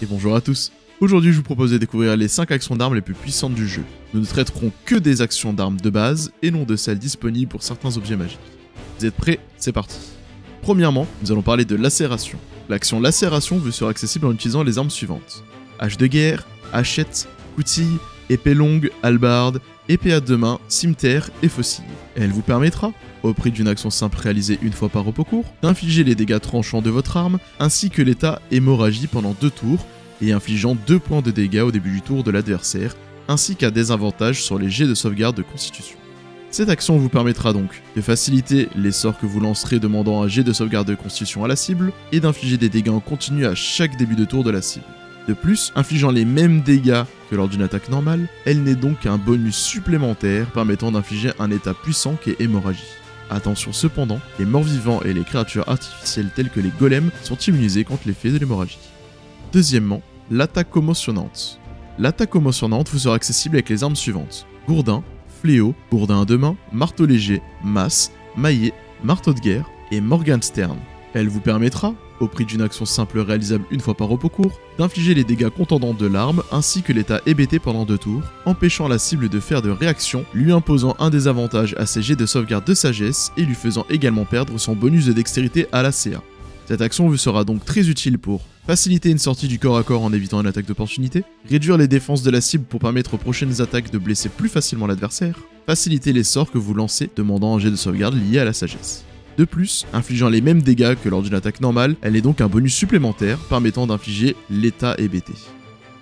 Et bonjour à tous. Aujourd'hui je vous propose de découvrir les 5 actions d'armes les plus puissantes du jeu. Nous ne traiterons que des actions d'armes de base et non de celles disponibles pour certains objets magiques. Vous êtes prêts? C'est parti. Premièrement, nous allons parler de lacération. L'action lacération vous sera accessible en utilisant les armes suivantes. Hache de guerre, hachette, coutille, épée longue, hallebarde, épée à deux mains, cimeterre et faucille. Elle vous permettra, au prix d'une action simple réalisée une fois par repos court, d'infliger les dégâts tranchants de votre arme, ainsi que l'état hémorragie pendant 2 tours, et infligeant 2 points de dégâts au début du tour de l'adversaire, ainsi qu'un désavantage sur les jets de sauvegarde de constitution. Cette action vous permettra donc de faciliter les sorts que vous lancerez demandant un jet de sauvegarde de constitution à la cible, et d'infliger des dégâts en continu à chaque début de tour de la cible. De plus, infligeant les mêmes dégâts que lors d'une attaque normale, elle n'est donc qu'un bonus supplémentaire permettant d'infliger un état puissant qui est hémorragie. Attention cependant, les morts-vivants et les créatures artificielles telles que les golems sont immunisés contre l'effet de l'hémorragie. Deuxièmement, l'attaque commotionnante. L'attaque commotionnante vous sera accessible avec les armes suivantes: gourdin, fléau, gourdin à deux mains, marteau léger, masse, maillet, marteau de guerre et morgenstern. Elle vous permettra, au prix d'une action simple réalisable une fois par repos court, d'infliger les dégâts contendants de l'arme ainsi que l'état hébété pendant 2 tours, empêchant la cible de faire de réaction, lui imposant un désavantage à ses jets de sauvegarde de sagesse et lui faisant également perdre son bonus de dextérité à la CA. Cette action vous sera donc très utile pour faciliter une sortie du corps à corps en évitant une attaque d'opportunité, réduire les défenses de la cible pour permettre aux prochaines attaques de blesser plus facilement l'adversaire, faciliter les sorts que vous lancez demandant un jet de sauvegarde lié à la sagesse. De plus, infligeant les mêmes dégâts que lors d'une attaque normale, elle est donc un bonus supplémentaire permettant d'infliger l'état hébété.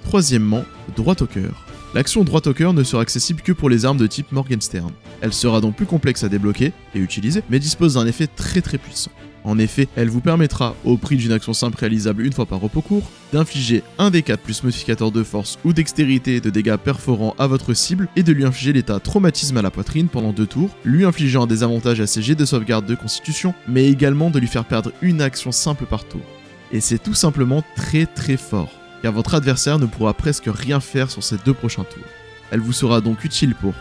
Troisièmement, droit au cœur. L'action droit au cœur ne sera accessible que pour les armes de type Morgenstern. Elle sera donc plus complexe à débloquer et utiliser, mais dispose d'un effet très puissant. En effet, elle vous permettra, au prix d'une action simple réalisable une fois par repos court, d'infliger 1 d 4 plus modificateur de force ou dextérité de dégâts perforants à votre cible et de lui infliger l'état traumatisme à la poitrine pendant 2 tours, lui infligeant un désavantage à ses jets de sauvegarde de constitution, mais également de lui faire perdre une action simple par tour. Et c'est tout simplement très fort, car votre adversaire ne pourra presque rien faire sur ces 2 prochains tours. Elle vous sera donc utile pour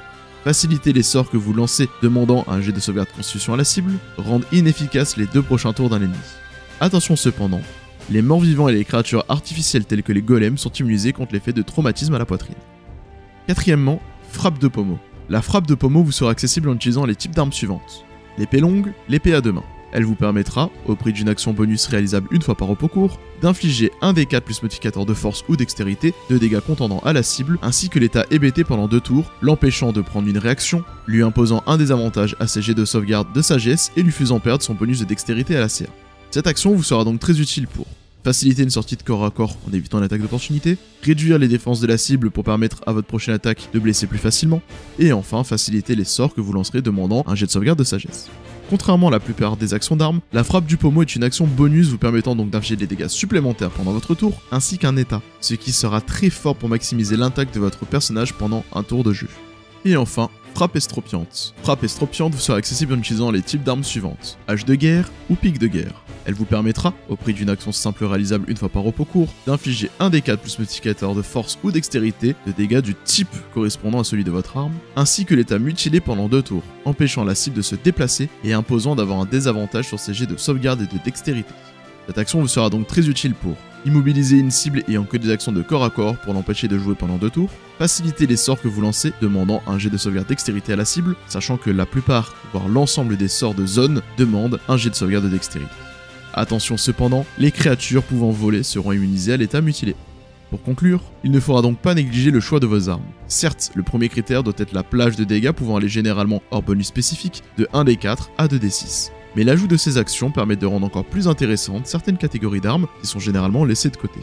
faciliter les sorts que vous lancez demandant un jet de sauvegarde de constitution à la cible, rendre inefficaces les 2 prochains tours d'un ennemi. Attention cependant, les morts-vivants et les créatures artificielles telles que les golems sont immunisés contre l'effet de traumatisme à la poitrine. Quatrièmement, frappe de pommeau. La frappe de pommeau vous sera accessible en utilisant les types d'armes suivantes: l'épée longue, l'épée à deux mains. Elle vous permettra, au prix d'une action bonus réalisable une fois par repos court, d'infliger 1 d 4 plus modificateur de force ou dextérité de dégâts contendants à la cible, ainsi que l'état hébété pendant 2 tours, l'empêchant de prendre une réaction, lui imposant un désavantage à ses jets de sauvegarde de sagesse et lui faisant perdre son bonus de dextérité à la CA. Cette action vous sera donc très utile pour faciliter une sortie de corps à corps en évitant une attaque d'opportunité, réduire les défenses de la cible pour permettre à votre prochaine attaque de blesser plus facilement, et enfin faciliter les sorts que vous lancerez demandant un jet de sauvegarde de sagesse. Contrairement à la plupart des actions d'armes, la frappe du pommeau est une action bonus vous permettant donc d'infliger des dégâts supplémentaires pendant votre tour, ainsi qu'un état, ce qui sera très fort pour maximiser l'impact de votre personnage pendant un tour de jeu. Et enfin, frappe estropiante. Frappe estropiante vous sera accessible en utilisant les types d'armes suivantes: hache de guerre ou pique de guerre. Elle vous permettra, au prix d'une action simple réalisable une fois par repos court, d'infliger 1 d 4 plus modificateur de force ou dextérité de dégâts du type correspondant à celui de votre arme, ainsi que l'état mutilé pendant 2 tours, empêchant la cible de se déplacer et imposant d'avoir un désavantage sur ses jets de sauvegarde et de dextérité. Cette action vous sera donc très utile pour immobiliser une cible ayant que des actions de corps à corps pour l'empêcher de jouer pendant 2 tours, faciliter les sorts que vous lancez demandant un jet de sauvegarde dextérité à la cible, sachant que la plupart, voire l'ensemble des sorts de zone demandent un jet de sauvegarde de dextérité. Attention cependant, les créatures pouvant voler seront immunisées à l'état mutilé. Pour conclure, il ne faudra donc pas négliger le choix de vos armes. Certes, le premier critère doit être la plage de dégâts pouvant aller généralement hors bonus spécifique de 1 d 4 à 2 d 6. Mais l'ajout de ces actions permet de rendre encore plus intéressantes certaines catégories d'armes qui sont généralement laissées de côté.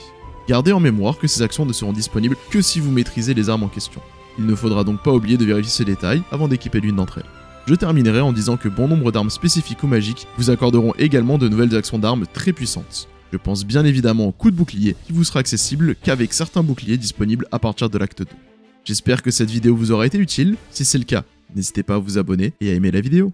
Gardez en mémoire que ces actions ne seront disponibles que si vous maîtrisez les armes en question. Il ne faudra donc pas oublier de vérifier ces détails avant d'équiper l'une d'entre elles. Je terminerai en disant que bon nombre d'armes spécifiques ou magiques vous accorderont également de nouvelles actions d'armes très puissantes. Je pense bien évidemment au coup de bouclier qui vous sera accessible qu'avec certains boucliers disponibles à partir de l'acte 2. J'espère que cette vidéo vous aura été utile, si c'est le cas, n'hésitez pas à vous abonner et à aimer la vidéo.